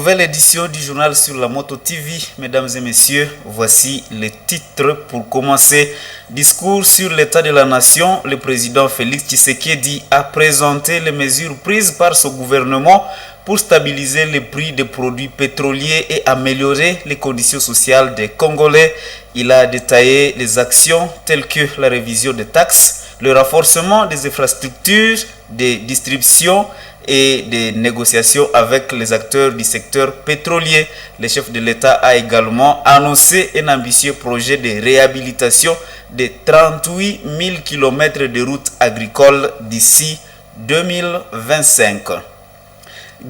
Nouvelle édition du journal sur la Moto TV. Mesdames et messieurs, voici les titres pour commencer. Discours sur l'état de la nation. Le président Félix Tshisekedi a présenté les mesures prises par son gouvernement pour stabiliser les prix des produits pétroliers et améliorer les conditions sociales des Congolais. Il a détaillé les actions telles que la révision des taxes, le renforcement des infrastructures, des distributions et des négociations avec les acteurs du secteur pétrolier. Le chef de l'État a également annoncé un ambitieux projet de réhabilitation de 38 000 km de routes agricoles d'ici 2025.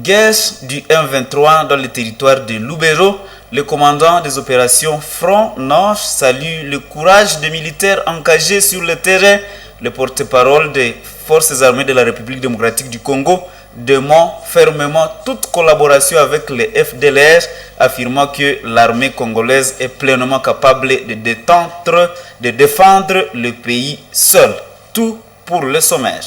Guerre du M23 dans le territoire de Lubero. Le commandant des opérations Front Nord salue le courage des militaires engagés sur le terrain. Le porte-parole des forces armées de la République démocratique du Congo demande fermement toute collaboration avec les FDLR, affirmant que l'armée congolaise est pleinement capable de défendre le pays seul. Tout pour le sommaire.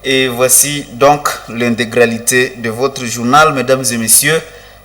Et voici donc l'intégralité de votre journal, mesdames et messieurs.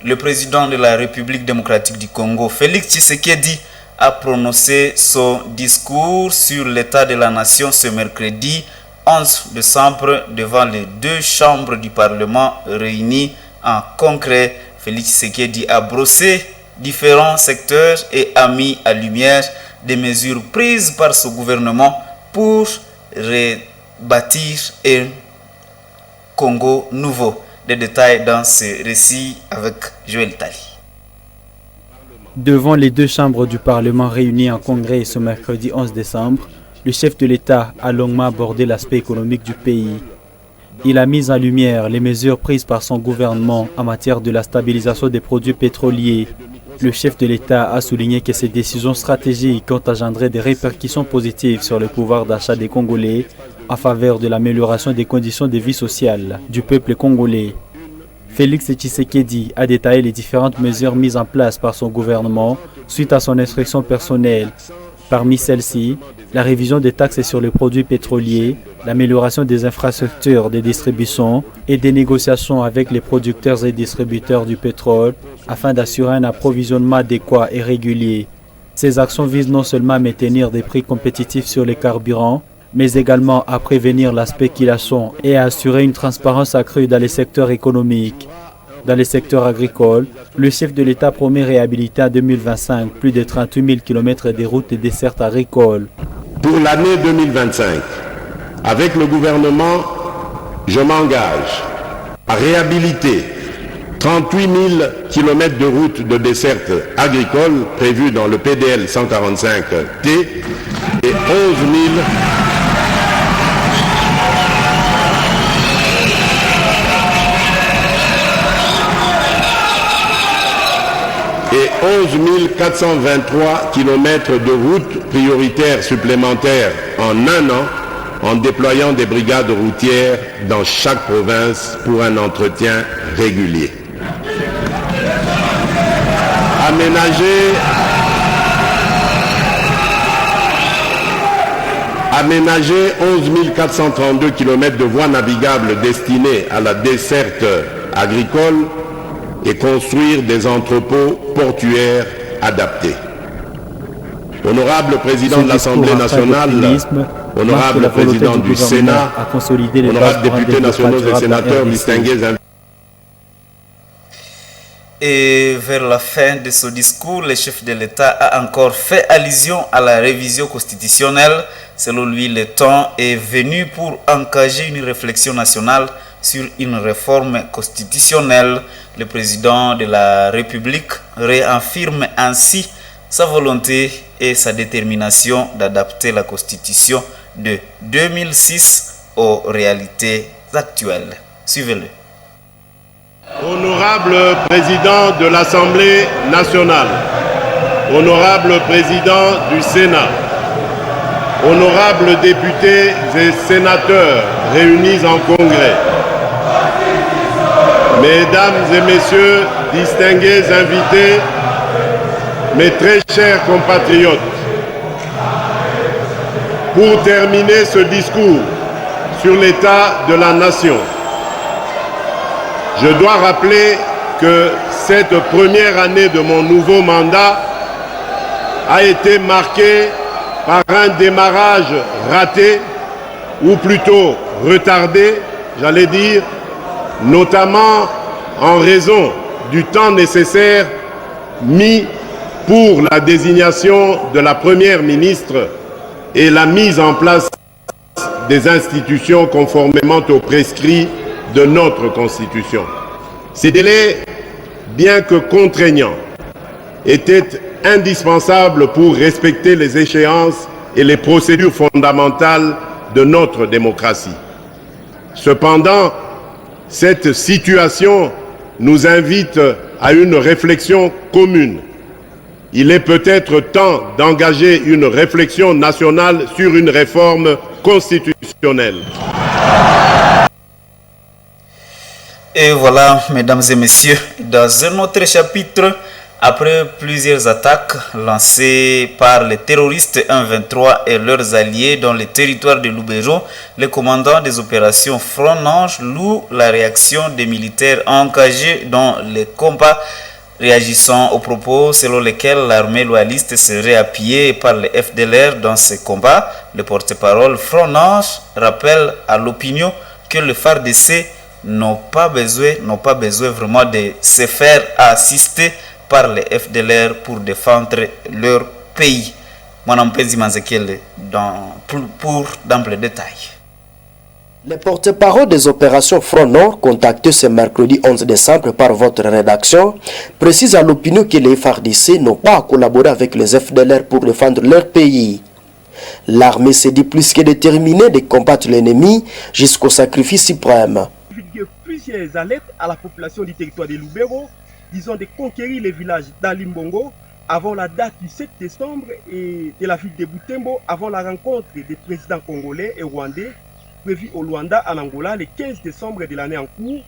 Le président de la République démocratique du Congo, Félix Tshisekedi, a prononcé son discours sur l'état de la nation ce mercredi 11 décembre devant les deux chambres du Parlement réunies en congrès. Félix Tshisekedi a brossé différents secteurs et a mis à lumière des mesures prises par son gouvernement pour bâtir un Congo nouveau. Des détails dans ce récit avec Joël Tali. Devant les deux chambres du Parlement réunies en congrès ce mercredi 11 décembre, le chef de l'État a longuement abordé l'aspect économique du pays. Il a mis en lumière les mesures prises par son gouvernement en matière de la stabilisation des produits pétroliers. Le chef de l'État a souligné que ces décisions stratégiques ont engendré des répercussions positives sur le pouvoir d'achat des Congolais en faveur de l'amélioration des conditions de vie sociale du peuple congolais. Félix Tshisekedi a détaillé les différentes mesures mises en place par son gouvernement suite à son instruction personnelle. Parmi celles-ci, la révision des taxes sur les produits pétroliers, l'amélioration des infrastructures de distribution et des négociations avec les producteurs et distributeurs du pétrole afin d'assurer un approvisionnement adéquat et régulier. Ces actions visent non seulement à maintenir des prix compétitifs sur les carburants, mais également à prévenir la spéculation et à assurer une transparence accrue dans les secteurs économiques. Dans les secteurs agricoles, le chef de l'État promet réhabiliter en 2025 plus de 38 000 km de routes et dessertes agricoles. Pour l'année 2025, avec le gouvernement, je m'engage à réhabiliter 38 000 km de routes de desserte agricole prévues dans le PDL 145T et 11 423 km de routes prioritaires supplémentaires en un an en déployant des brigades routières dans chaque province pour un entretien régulier. Aménager 11 432 km de voies navigables destinées à la desserte agricole et construire des entrepôts portuaires adaptés. Honorable président de l'Assemblée nationale, honorable président du Sénat, honorable députés nationaux et sénateurs, distingués invités. Et vers la fin de ce discours, le chef de l'État a encore fait allusion à la révision constitutionnelle. Selon lui, le temps est venu pour engager une réflexion nationale sur une réforme constitutionnelle. Le président de la République réaffirme ainsi sa volonté et sa détermination d'adapter la Constitution de 2006 aux réalités actuelles. Suivez-le. Honorable président de l'Assemblée nationale, honorable président du Sénat, honorables députés et sénateurs réunis en congrès, mesdames et messieurs, distingués invités, mes très chers compatriotes, pour terminer ce discours sur l'état de la nation, je dois rappeler que cette première année de mon nouveau mandat a été marquée par un démarrage raté, ou plutôt retardé, j'allais dire, notamment en raison du temps nécessaire mis pour la désignation de la première ministre et la mise en place des institutions conformément aux prescrits de notre Constitution. Ces délais, bien que contraignants, étaient indispensables pour respecter les échéances et les procédures fondamentales de notre démocratie. Cependant, cette situation nous invite à une réflexion commune. Il est peut-être temps d'engager une réflexion nationale sur une réforme constitutionnelle. Et voilà, mesdames et messieurs, dans un autre chapitre, après plusieurs attaques lancées par les terroristes M23 et leurs alliés dans le territoire de Lubero, le commandant des opérations Front Nord loue la réaction des militaires engagés dans les combats, réagissant aux propos selon lesquels l'armée loyaliste serait appuyée par les FDLR dans ces combats. Le porte-parole Front Nord rappelle à l'opinion que le FARDC n'ont pas besoin vraiment de se faire assister par les FDLR pour défendre leur pays. Mon Mpenzi Manzekele pour d'amples détails. Les porte-parole des opérations Front Nord, contactés ce mercredi 11 décembre par votre rédaction, précisent à l'opinion que les FARDC n'ont pas à collaborer avec les FDLR pour défendre leur pays. L'armée s'est dit plus que déterminée de combattre l'ennemi jusqu'au sacrifice suprême. Plusieurs alertes à la population du territoire de Lubero, disons de conquérir les villages d'Alimbongo avant la date du 7 décembre et de la ville de Butembo avant la rencontre des présidents congolais et rwandais prévue au Luanda en Angola le 15 décembre de l'année en cours.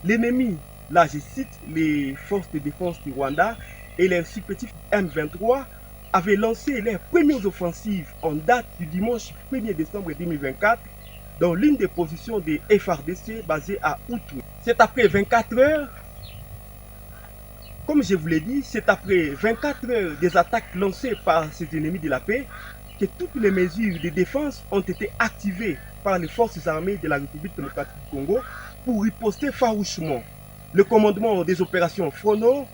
L'ennemi, là je cite, les forces de défense du Rwanda et les supplétifs M23 avaient lancé leurs premières offensives en date du dimanche 1er décembre 2024 dans l'une des positions des FARDC basées à Outou. C'est après 24 heures, comme je vous l'ai dit, c'est après 24 heures des attaques lancées par ces ennemis de la paix que toutes les mesures de défense ont été activées par les forces armées de la République démocratique du Congo pour riposter farouchement. Le commandement des opérations Front Nord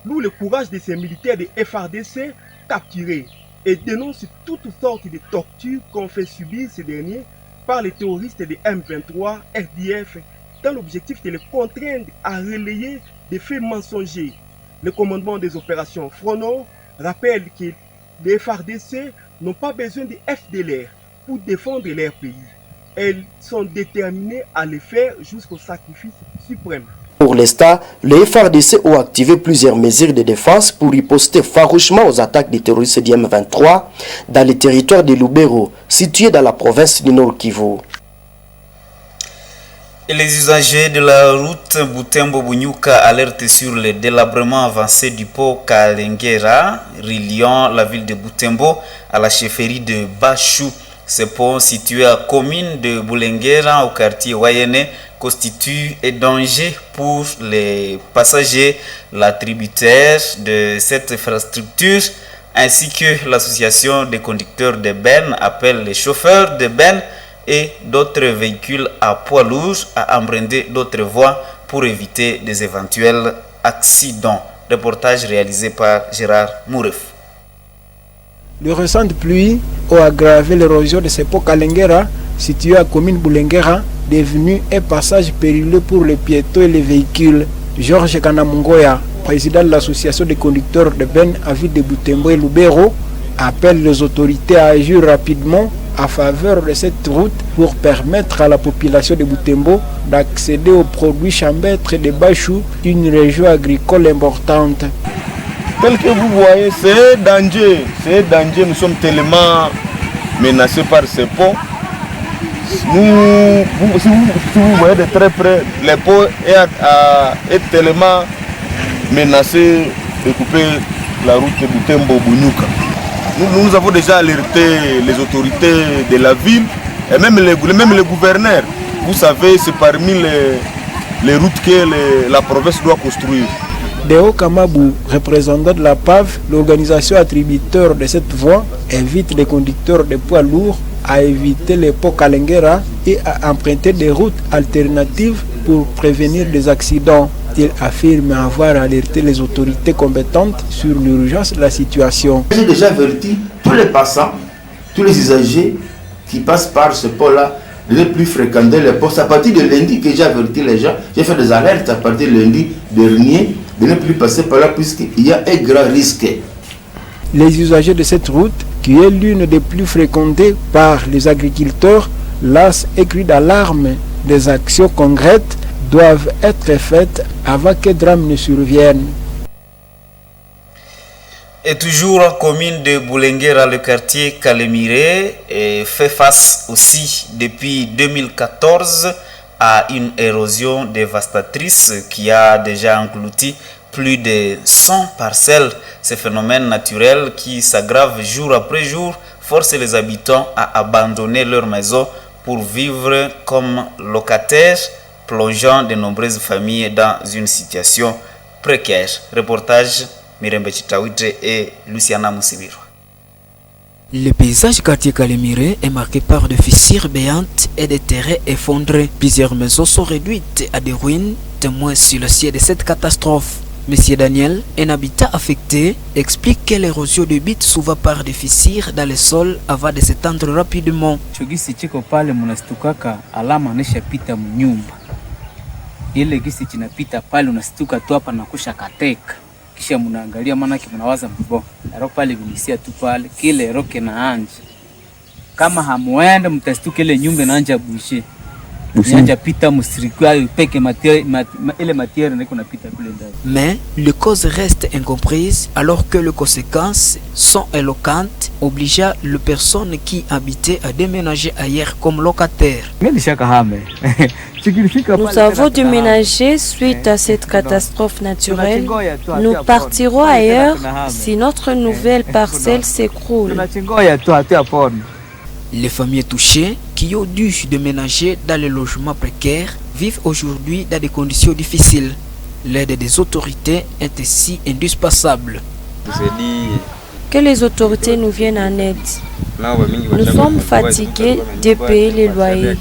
loue le courage de ces militaires de FARDC capturés et dénonce toutes sortes de tortures qu'ont fait subir ces derniers par les terroristes de M23, RDF, dans l'objectif de les contraindre à relayer des faits mensongers. Le commandement des opérations Front Nord rappelle que les FARDC n'ont pas besoin de FDLR pour défendre leur pays. Elles sont déterminées à le faire jusqu'au sacrifice suprême. Pour l'instant, les FARDC ont activé plusieurs mesures de défense pour riposter farouchement aux attaques des terroristes du M23 dans le territoire de Lubero, situé dans la province du Nord Kivu. Et les usagers de la route Butembo-Bunyuka alertent sur le délabrement avancé du pont Kalengera, reliant la ville de Butembo à la chefferie de Bachou. Ce pont, situé à la commune de Bulengera, au quartier Wayene, constitue un danger pour les passagers, la tributaire de cette infrastructure, ainsi que l'association des conducteurs de bennes appelle les chauffeurs de bennes et d'autres véhicules à poids lourds à emprunter d'autres voies pour éviter des éventuels accidents. Reportage réalisé par Gérard Mouref. Les récentes pluies ont aggravé l'érosion de ce pont Kalengera, situé à la commune Bulengera, devenu un passage périlleux pour les piétons et les véhicules. Georges Kanamungoya, président de l'association des conducteurs de bennes à ville de Butembo et Lubero, appelle les autorités à agir rapidement à faveur de cette route pour permettre à la population de Butembo d'accéder aux produits champêtres de Bachou, une région agricole importante. Tel que vous voyez, c'est danger. Nous sommes tellement menacés par ce pont. Si vous voyez de très près, le pont est tellement menacé de couper la route de Butembo-Bunyuka. Nous avons déjà alerté les autorités de la ville et même les gouverneurs. Vous savez, c'est parmi les routes que la province doit construire. Deo Kamabou, représentant de la PAV, l'organisation attributeur de cette voie, invite les conducteurs de poids lourds à éviter les pots Kalengera et à emprunter des routes alternatives pour prévenir des accidents. Il affirme avoir alerté les autorités compétentes sur l'urgence de la situation. J'ai déjà averti tous les passants, tous les usagers qui passent par ce pont-là de ne plus fréquenter les postes. À partir de lundi que j'ai averti les gens, j'ai fait des alertes à partir de lundi dernier de ne plus passer par là puisqu'il y a un grand risque. Les usagers de cette route, qui est l'une des plus fréquentées par les agriculteurs, lancent un cri d'alarme. Des actions concrètes doivent être faites avant que drame ne survienne. Et toujours en commune de Boulenguera, le quartier Kalemire fait face aussi depuis 2014 à une érosion dévastatrice qui a déjà englouti plus de 100 parcelles. Ce phénomène naturel qui s'aggrave jour après jour force les habitants à abandonner leur maison pour vivre comme locataires, plongeant de nombreuses familles dans une situation précaire. Reportage Mirembe Chitawite et Luciana Moussibiro. Le paysage quartier Kalemire est marqué par des fissures béantes et des terrains effondrés. Plusieurs maisons sont réduites à des ruines, témoins sur le ciel de cette catastrophe. Monsieur Daniel, un habitat affecté, explique que l'érosion débute souvent par des fissures dans le sol avant de s'étendre rapidement. Chogisi chiko pale munastukaka alama anashapita mnyumba. Ile gisi chinapita pale unastuka tu hapa na kusha kateka. Kisha munaangalia manake mnawaza mbo. Aro pale vilisia tu pale kile roke na anje. Kama hamuenda mtastuka ile nyumba na anja bushe. Mais les causes restent incomprises alors que les conséquences sont éloquentes, obligeant les personnes qui habitaient à déménager ailleurs comme locataires. Nous avons déménagé suite à cette catastrophe naturelle. Nous partirons ailleurs si notre nouvelle parcelle s'écroule. Les familles touchées qui ont dû déménager dans les logements précaires vivent aujourd'hui dans des conditions difficiles. L'aide des autorités est ainsi indispensable. Que les autorités nous viennent en aide. Nous sommes fatigués de payer les loyers.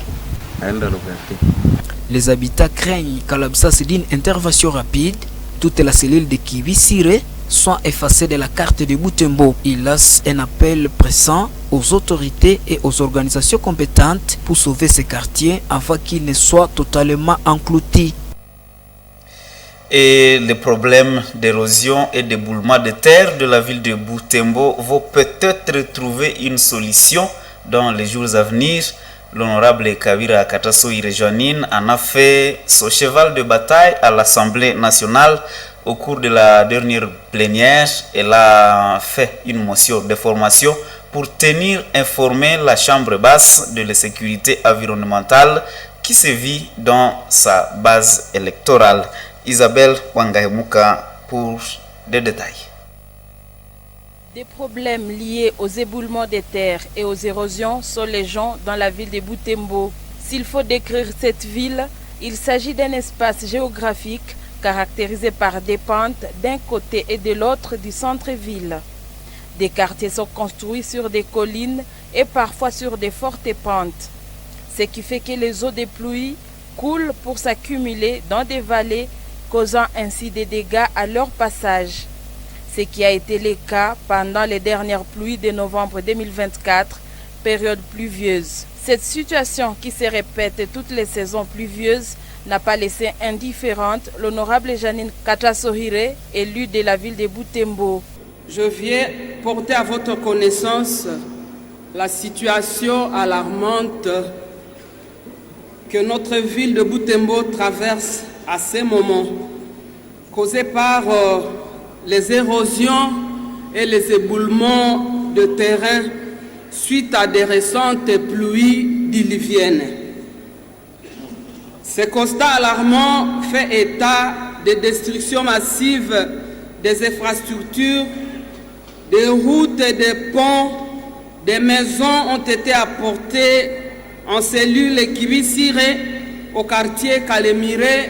Les habitants craignent qu'à l'absence d'une intervention rapide, toute la cellule de Kivisire soit effacée de la carte de Butembo. Il lance un appel pressant aux autorités et aux organisations compétentes pour sauver ces quartiers avant qu'ils ne soient totalement engloutis. Et les problèmes d'érosion et d'éboulement de terre de la ville de Butembo vont peut-être trouver une solution dans les jours à venir. L'honorable Kavira Katasohire Joanine en a fait son cheval de bataille à l'Assemblée nationale. Au cours de la dernière plénière, elle a fait une motion de formation pour tenir informée la Chambre basse de la sécurité environnementale qui se vit dans sa base électorale. Isabelle Wangahemuka pour des détails. Des problèmes liés aux éboulements des terres et aux érosions sont légion dans la ville de Butembo. S'il faut décrire cette ville, il s'agit d'un espace géographique caractérisé par des pentes d'un côté et de l'autre du centre-ville. Des quartiers sont construits sur des collines et parfois sur des fortes pentes, ce qui fait que les eaux des pluies coulent pour s'accumuler dans des vallées, causant ainsi des dégâts à leur passage. Ce qui a été le cas pendant les dernières pluies de novembre 2024, période pluvieuse. Cette situation qui se répète toutes les saisons pluvieuses n'a pas laissé indifférente l'honorable Janine Katasohire, élue de la ville de Butembo. Je viens porter à votre connaissance la situation alarmante que notre ville de Butembo traverse à ces moments, causée par les érosions et les éboulements de terrain suite à des récentes pluies diluviennes. Ce constat alarmant fait état de destruction massive des infrastructures, Des routes et des ponts, des maisons ont été apportées en cellule Kibisire, au quartier Kalemire,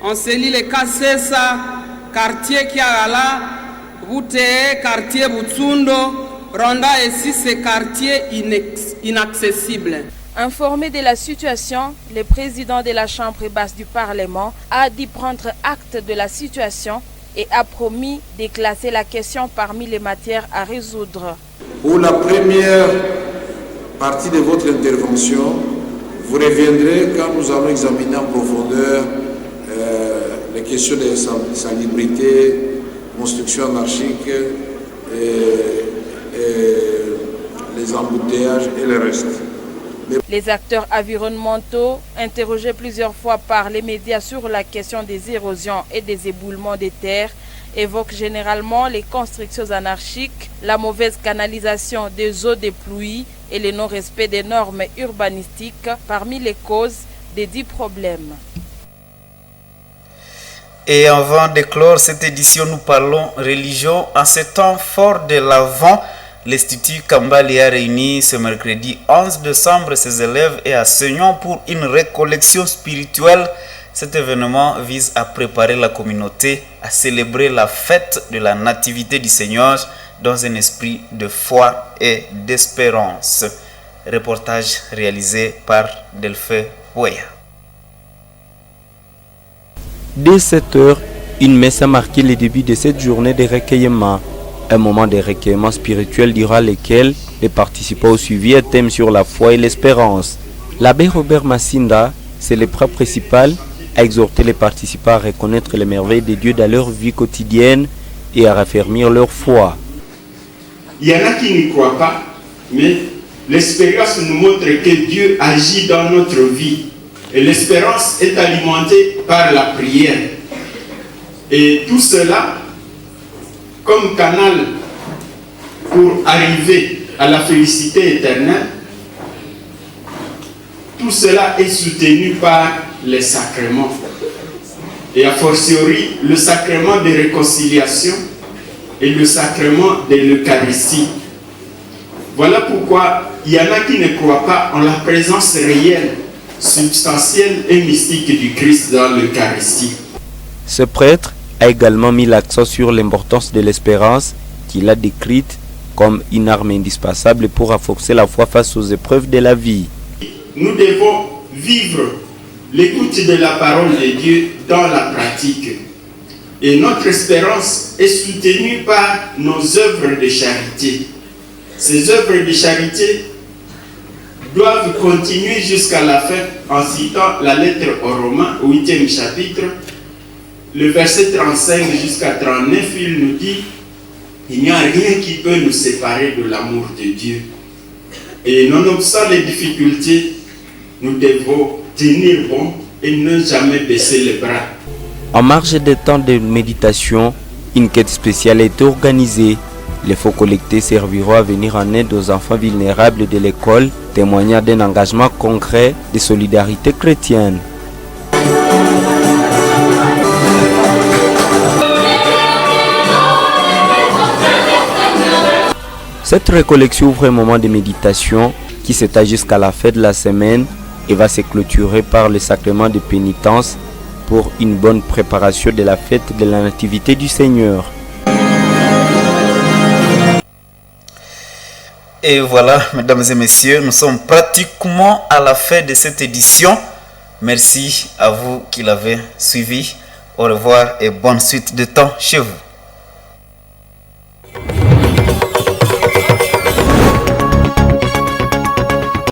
en cellule Kasesa, quartier Kiagala, Bouteye, quartier Butsundo, Ronda et si ces quartiers inaccessibles. Informé de la situation, le président de la Chambre basse du Parlement a dit prendre acte de la situation et a promis de classer la question parmi les matières à résoudre. Pour la première partie de votre intervention, vous reviendrez quand nous allons examiner en profondeur les questions de salubrité, construction anarchique, les embouteillages et le reste. Les acteurs environnementaux, interrogés plusieurs fois par les médias sur la question des érosions et des éboulements des terres, évoquent généralement les constructions anarchiques, la mauvaise canalisation des eaux des pluies et le non-respect des normes urbanistiques parmi les causes des dits problèmes. Et avant de clore cette édition, nous parlons religion. En ce temps fort de l'Avent, l'Institut Kambali a réuni ce mercredi 11 décembre ses élèves et enseignants pour une récollection spirituelle. Cet événement vise à préparer la communauté à célébrer la fête de la Nativité du Seigneur dans un esprit de foi et d'espérance. Reportage réalisé par Delphin Boya. Dès 7 heures, une messe a marqué le début de cette journée de recueillement. Un moment de recueillement spirituel durant lequel les participants ont suivi un thème sur la foi et l'espérance. L'abbé Robert Massinda, c'est le prêtre principal, a exhorté les participants à reconnaître les merveilles de Dieu dans leur vie quotidienne et à raffermir leur foi. Il y en a qui n'y croient pas, mais l'expérience nous montre que Dieu agit dans notre vie. Et l'espérance est alimentée par la prière. Et tout cela, comme canal pour arriver à la félicité éternelle, tout cela est soutenu par les sacrements. Et a fortiori, le sacrement de réconciliation et le sacrement de l'Eucharistie. Voilà pourquoi il y en a qui ne croient pas en la présence réelle, substantielle et mystique du Christ dans l'Eucharistie. Ce prêtre a également mis l'accent sur l'importance de l'espérance qu'il a décrite comme une arme indispensable pour renforcer la foi face aux épreuves de la vie. Nous devons vivre l'écoute de la parole de Dieu dans la pratique. Et notre espérance est soutenue par nos œuvres de charité. Ces œuvres de charité doivent continuer jusqu'à la fin en citant la lettre aux Romains au 8e chapitre, le verset 35 jusqu'à 39, il nous dit « Il n'y a rien qui peut nous séparer de l'amour de Dieu. » Et nonobstant les difficultés, nous devons tenir bon et ne jamais baisser les bras. En marge des temps de méditation, une quête spéciale a été organisée. Les fonds collectés serviront à venir en aide aux enfants vulnérables de l'école, témoignant d'un engagement concret de solidarité chrétienne. Cette récollection ouvre un moment de méditation qui s'étend jusqu'à la fin de la semaine et va se clôturer par le sacrement de pénitence pour une bonne préparation de la fête de la Nativité du Seigneur. Et voilà, mesdames et messieurs, nous sommes pratiquement à la fin de cette édition. Merci à vous qui l'avez suivi. Au revoir et bonne suite de temps chez vous.